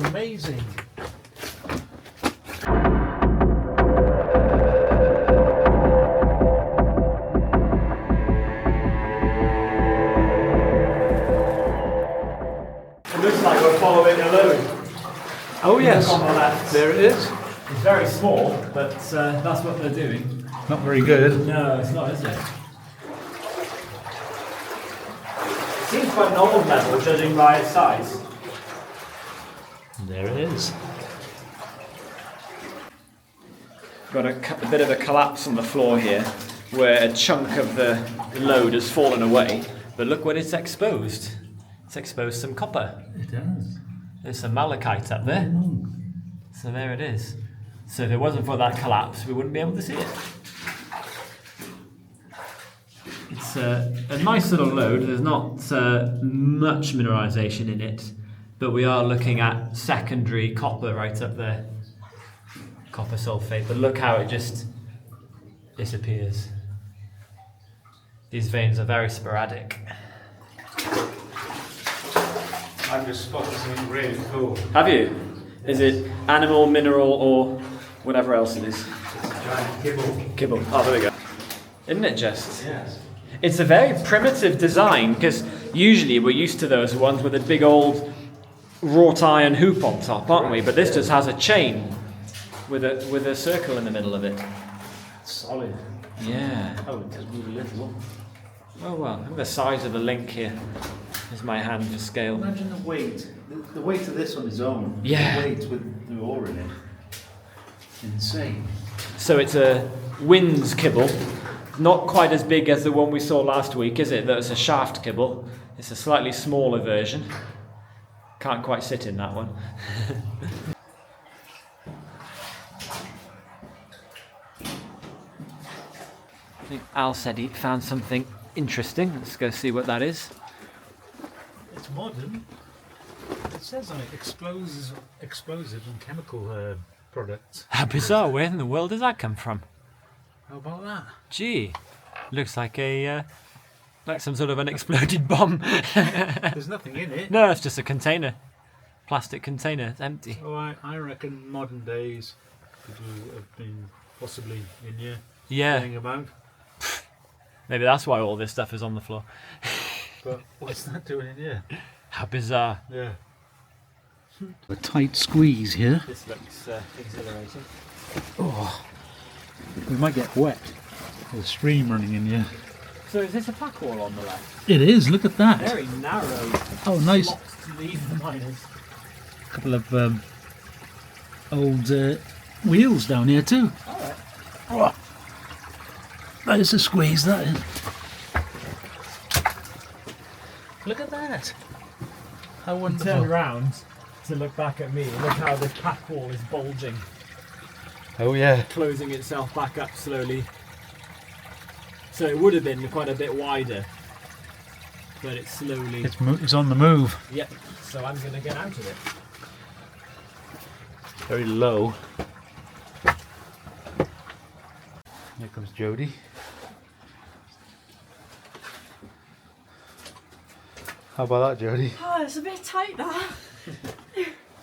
amazing. It looks like we're following a load. Oh yes, Look on the left. there it is. It's very small, but that's what they're doing. Not very good. No, it's not, is it? Seems quite normal level, judging by its size. There it is. Got a bit of a collapse on the floor here, where a chunk of the load has fallen away. But look what it's exposed. It's exposed some copper. It does. There's some malachite up there. So there it is. So if it wasn't for that collapse, we wouldn't be able to see it. It's a nice little load. There's not much mineralization in it, but we are looking at secondary copper right up there. Copper sulfate, but look how it just disappears. These veins are very sporadic. I've just spotted something really cool. Have you? Is it animal, mineral, or whatever else it is? It's a giant kibble. Kibble. Oh, there we go. Isn't it just? Yes. It's a very primitive design, because usually we're used to those ones with a big old wrought iron hoop on top, aren't we? But this just has a chain with a circle in the middle of it. Solid. Yeah. Oh, it does move a little. Oh well, look at the size of the link here. Here's my hand for scale. Imagine the weight. The weight of this on its own. Yeah. The weight with the ore in it. Insane. So it's a winds kibble. Not quite as big as the one we saw last week, is it? That's a shaft kibble. It's a slightly smaller version. Can't quite sit in that one. I think Al said he found something interesting. Let's go see what that is. It's modern. It says on it explosive and chemical products. How bizarre. Where in the world does that come from? How about that? Gee, looks like like some sort of an exploded bomb. There's nothing in it. No, it's just a container. Plastic container. It's empty. So I reckon modern days people have been possibly in here Yeah. playing about. Maybe that's why all this stuff is on the floor. But what's that doing in here? How bizarre. Yeah. A tight squeeze here. This looks exhilarating. Oh, we might get wet. There's a stream running in here. So is this a pack wall on the left? It is. Look at that. Very narrow. Oh, nice. Slots to leave the miners. A couple of old wheels down here too. Alright. Oh, that is a squeeze, that is. Look at that. How Turn wonderful. around to look back at me. Look how the pack wall is bulging. Oh yeah. Closing itself back up slowly. So it would have been quite a bit wider. But it's slowly... It's on the move. Yep. So I'm going to get out of it. Very low. Here comes Jody. How about that, Jody? Oh, it's a bit tight that.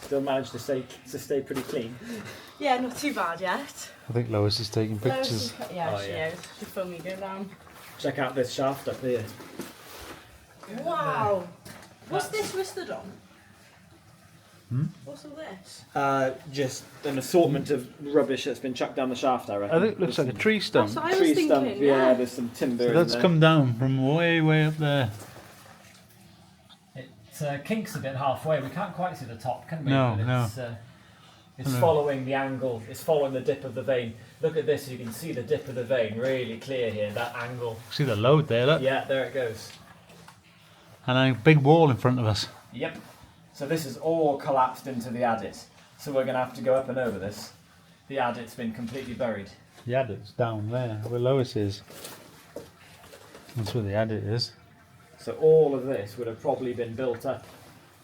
Still managed to stay pretty clean. Yeah, not too bad yet. I think Lois is taking pictures. Yeah, Oh, she yeah. is. She'll film me go down. Check out this shaft up here. Wow. What's this listed on? What's all this? Just an assortment of rubbish that's been chucked down the shaft, I reckon. I think it looks like a tree stump. That's what I was Tree thinking. stump, yeah, there's some timber So in that's there. come down from way up there. It kinks a bit halfway. We can't quite see the top, can we? No, But no. It's No. following the angle. It's following the dip of the vein. Look at this. You can see the dip of the vein really clear here. That angle. See the load there, look. Yeah, there it goes. And a big wall in front of us. Yep. So this is all collapsed into the adit. So we're going to have to go up and over this. The adit's been completely buried. The adit's down there, where Lois is. That's where the adit is. So all of this would have probably been built up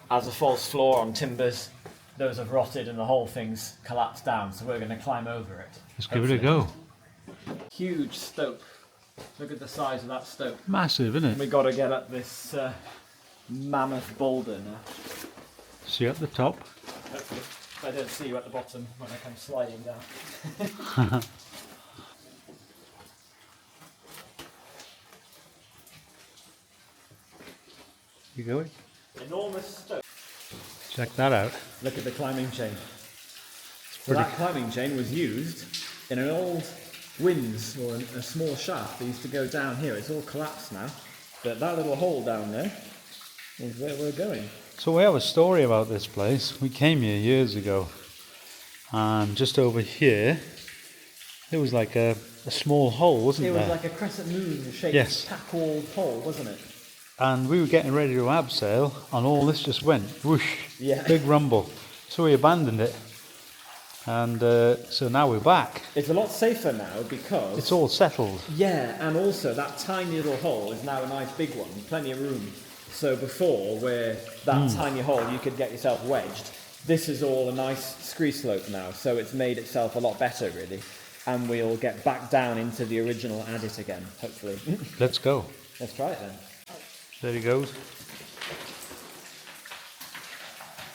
as a false floor on timbers. Those have rotted and the whole thing's collapsed down. So we're going to climb over it. Let's give it a go. Huge stope. Look at the size of that stope. Massive, isn't it? We've got to get up this mammoth boulder now. See up the top. hopefully. If I don't see you at the bottom when I come sliding down. You going? Enormous stone. Check that out. Look at the climbing chain. So that climbing chain was used in an old winds or a small shaft that used to go down here. It's all collapsed now, but that little hole down there is where we're going. So we have a story about this place. We came here years ago, and just over here, there was like a small hole, wasn't there? It was like a crescent moon shaped tack-walled hole, wasn't it? And we were getting ready to abseil, and all this just went whoosh, big rumble. So we abandoned it, and so now we're back. It's a lot safer now because it's all settled. Yeah, and also that tiny little hole is now a nice big one, plenty of room. So before, where that tiny hole you could get yourself wedged, this is all a nice scree slope now. So it's made itself a lot better, really, and we'll get back down into the original adit again, hopefully. Let's go. Let's try it then. There he goes.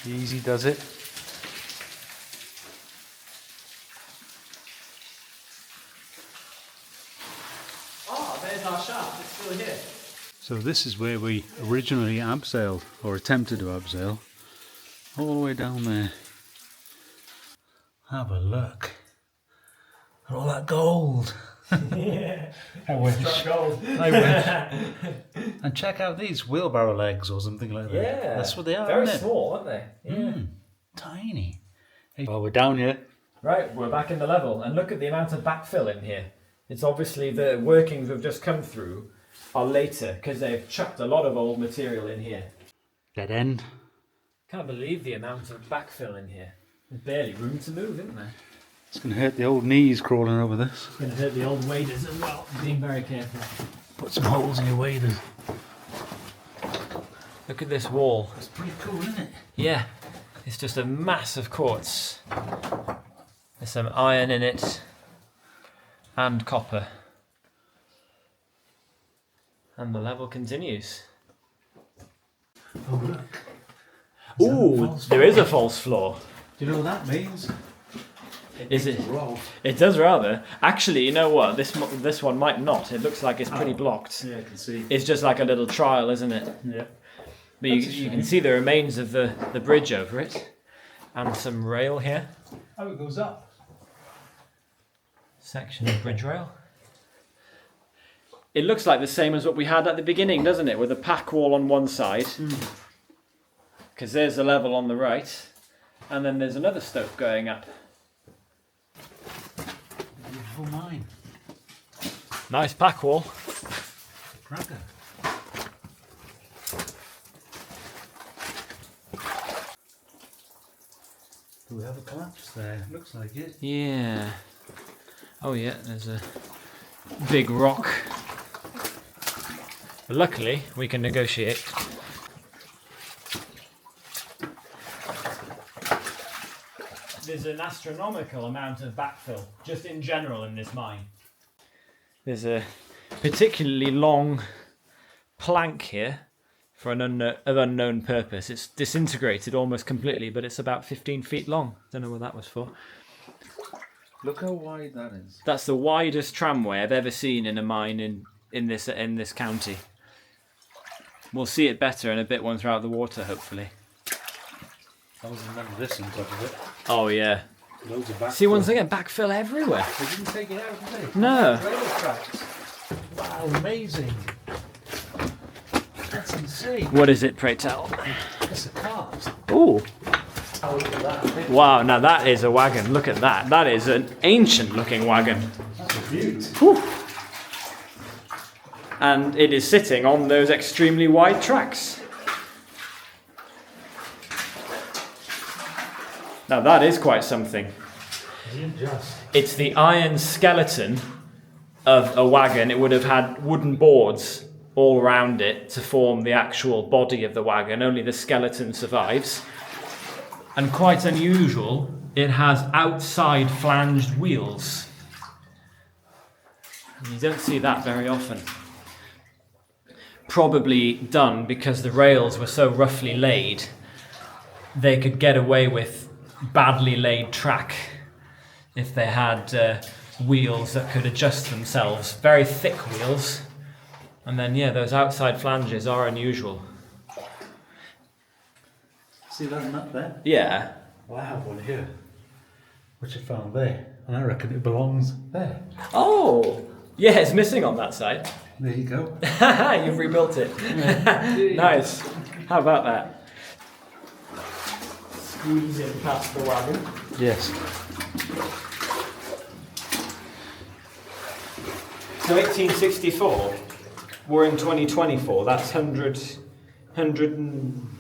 Easy does it. Ah, there's our shaft. It's still here. So this is where we originally abseiled, or attempted to abseil, all the way down there. Have a look at all that gold. Yeah. I wish. Gold. I wish. And check out these wheelbarrow legs or something like that. Yeah. That's what they are, Very isn't it? small, aren't they? Yeah. Tiny. Well, we're down here. Right, we're back in the level, and look at the amount of backfill in here. It's obviously the workings we've just come through are later, because they've chucked a lot of old material in here. Dead end. Can't believe the amount of backfill in here. There's barely room to move, isn't there? It's going to hurt the old knees crawling over this. It's going to hurt the old waders as well. Being very careful. Put some holes in your waders. Look at this wall. It's pretty cool, isn't it? Yeah, it's just a mass of quartz. There's some iron in it and copper. And the level continues. Oh, look. Ooh, there is a false floor. Do you know what that means? Is it? It does rather. Actually, you know what? This one might not. It looks like it's pretty blocked. Yeah, I can see. It's just like a little trial, isn't it? Yeah. But you can see the remains of the bridge over it. And some rail here. Oh, it goes up. Section of bridge rail. It looks like the same as what we had at the beginning, doesn't it? With a pack wall on one side. Because there's a level on the right. And then there's another stope going up. Beautiful mine. Nice pack wall. Cracker. Do we have a collapse there? Looks like it. Yeah. Oh yeah, there's a big rock. But luckily, we can negotiate. There's an astronomical amount of backfill, just in general in this mine. There's a particularly long plank here for an unknown purpose. It's disintegrated almost completely, but it's about 15 feet long. Don't know what that was for. Look how wide that is. That's the widest tramway I've ever seen in a mine in this county. We'll see it better in a bit once we're out of the water, hopefully. I was remember this on top of it. Oh yeah. Loads of backfill. See, once again, backfill everywhere. They didn't take it out, did they? No. Rail tracks. Wow, amazing. That's insane. What is it, pray tell? It's a cart. Ooh. Oh, look at that. Wow, now that is a wagon. Look at that. That is an ancient-looking wagon. That's a beaut. Whew. And it is sitting on those extremely wide tracks. Now that is quite something. It's the iron skeleton of a wagon. It would have had wooden boards all around it to form the actual body of the wagon. Only the skeleton survives. And quite unusual, it has outside flanged wheels. You don't see that very often. Probably done because the rails were so roughly laid, they could get away with badly laid track if they had wheels that could adjust themselves. Very thick wheels. And then, yeah, those outside flanges are unusual. See that nut there? Yeah. Well, I have one here, which I found there, and I reckon it belongs there. Oh! Yeah, it's missing on that side. There you go. You've rebuilt it. Nice. How about that? Squeeze in past the wagon. Yes. So 1864, we're in 2024, that's 100 and...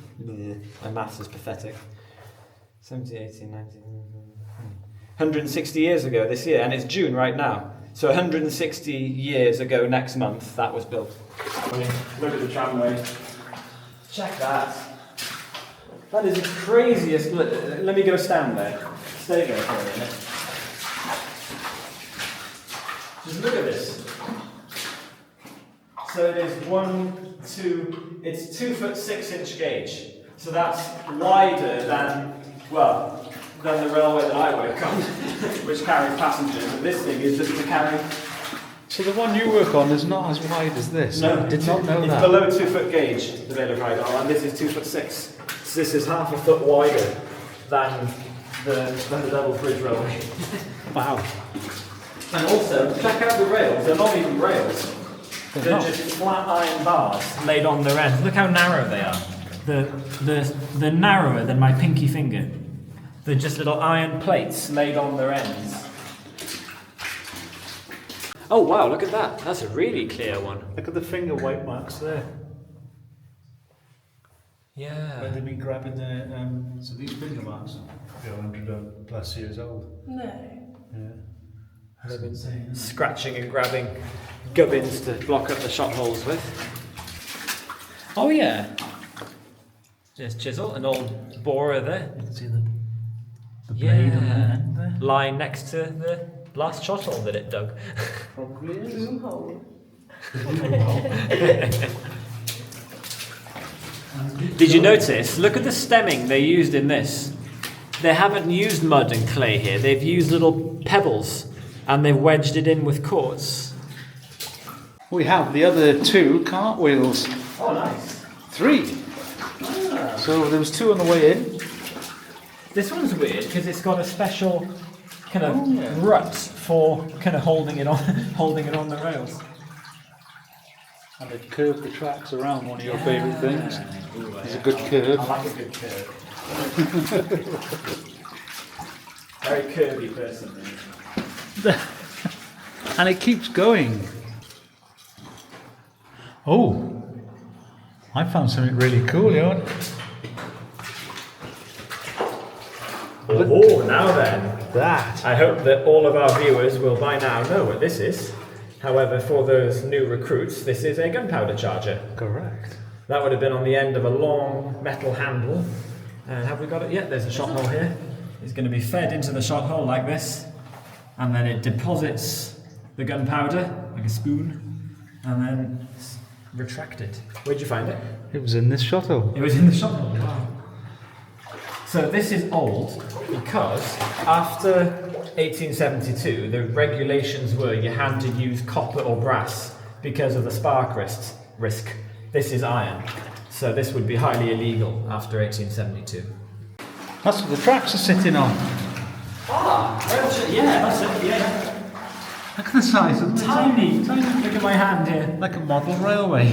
My maths is pathetic. 70, 18, 19... 160 years ago this year, and it's June right now. So 160 years ago next month, that was built. Look at the tramway. Check that. That is the craziest... Let me go stand there. Stay there for a minute. Just look at this. So it is it's 2'6" gauge. So that's wider than the railway that I work on, which carries passengers. And this thing is just to carry. So the one you work on is not as wide as this? No, I did not know it's that. It's below 2 foot gauge, the rail of ride on, and this is 2'6". So this is half a foot wider than the double bridge railway. Wow. And also, check out the rails. They're not even rails. They're just flat iron bars laid on their ends. Look how narrow they are. They're narrower than my pinky finger. They're just little iron plates laid on their ends. Oh wow, look at that. That's a really clear one. Look at the finger white marks there. Yeah. When they've been grabbing the... so these finger marks are 100 plus years old. No. Yeah. They've been scratching and grabbing gubbins to block up the shot holes with. Oh yeah. There's chisel, an old borer there. You can see the blade on the end there. Lying next to the last shot hole that it dug. Probably is. Boom hole. Did you notice? Look at the stemming they used in this. They haven't used mud and clay here. They've used little pebbles and they've wedged it in with quartz. We have the other two cartwheels. Oh, nice. 3. So there was 2 on the way in. This one's weird because it's got a special kind of rut for kind of holding it on the rails. And they've curved the tracks around, one of your favourite things. It's a good curve. I like a good curve. Very curvy person. And it keeps going. Oh, I found something really cool, Ioan. Oh, now then. That. I hope that all of our viewers will by now know what this is. However, for those new recruits, this is a gunpowder charger. Correct. That would have been on the end of a long metal handle. And have we got it yet? There's a shot hole here. It's going to be fed into the shot hole like this. And then it deposits the gunpowder, like a spoon. And then it's retracted. Where'd you find it? It was in this shuttle. It was in the shot hole, wow. So this is old because after 1872, the regulations were you had to use copper or brass because of the spark risk. This is iron. So this would be highly illegal after 1872. That's what the tracks are sitting on. Yeah, that's it, yeah. Look at the size of them. Tiny. Look at my hand here. Like a model railway.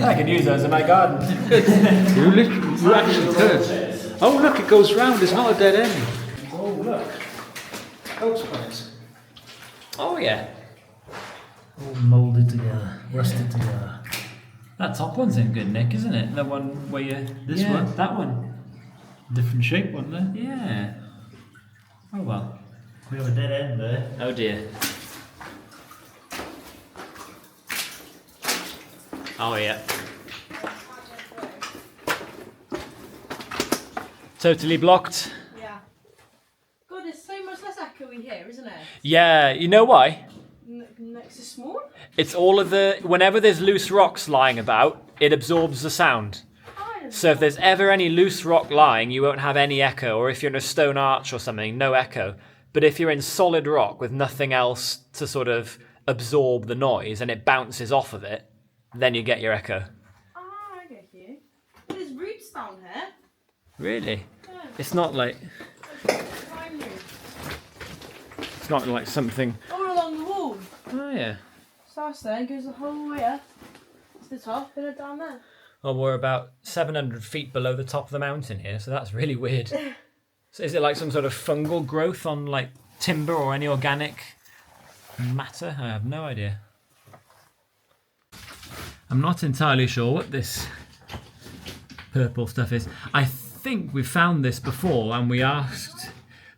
I can use those in my garden. You actually could. Oh look, it goes round, it's not a dead end. Oh, look. Those points. Oh, yeah. All moulded together, rusted together. That top one's in good nick, isn't it? The one where you... This one? That one. Different shape one there. Yeah. Oh, well. We have a dead end there. Oh, dear. Oh, yeah. Totally blocked. Yeah. God, it's so much less echoey here, isn't it? Yeah, you know why? Next to small? It's all of the... Whenever there's loose rocks lying about, it absorbs the sound. I So if there's ever any loose rock lying, you won't have any echo, or if you're in a stone arch or something, no echo. But if you're in solid rock with nothing else to sort of absorb the noise and it bounces off of it, then you get your echo. Ah, I get you. There's roots down here. Really? Yeah. It's not like Behind you. it's not like something. All along the wall. Oh yeah. Starts there and goes the whole way up to the top and then down there. Well, we're about 700 feet below the top of the mountain here, so that's really weird. So is it like some sort of fungal growth on like timber or any organic matter? I have no idea. I'm not entirely sure what this purple stuff is. I think we found this before and we asked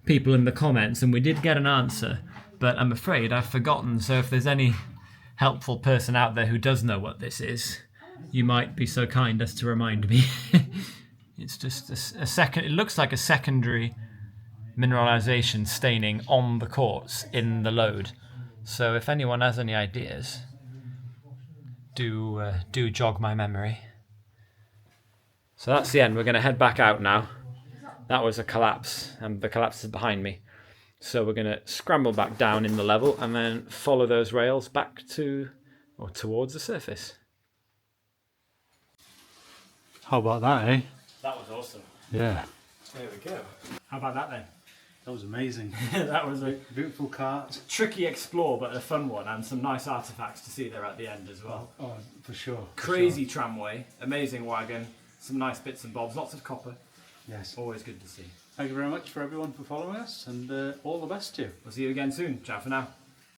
people in the comments and we did get an answer, but I'm afraid I've forgotten. So if there's any helpful person out there who does know what this is, you might be so kind as to remind me. It's just a second. It looks like a secondary mineralization staining on the quartz in the lode. So if anyone has any ideas, do jog my memory. So that's the end. We're going to head back out now. That was a collapse, and the collapse is behind me. So we're going to scramble back down in the level and then follow those rails back to or towards the surface. How about that, eh? That was awesome. Yeah. There we go. How about that then? That was amazing. That was a Beautiful cart. tricky explore, but a fun one, and some nice artifacts to see there at the end as well. Oh, for sure. Crazy tramway, amazing wagon, some nice bits and bobs, lots of copper. Yes. Always good to see. Thank you very much for everyone for following us, and all the best to you. We'll see you again soon. Ciao for now.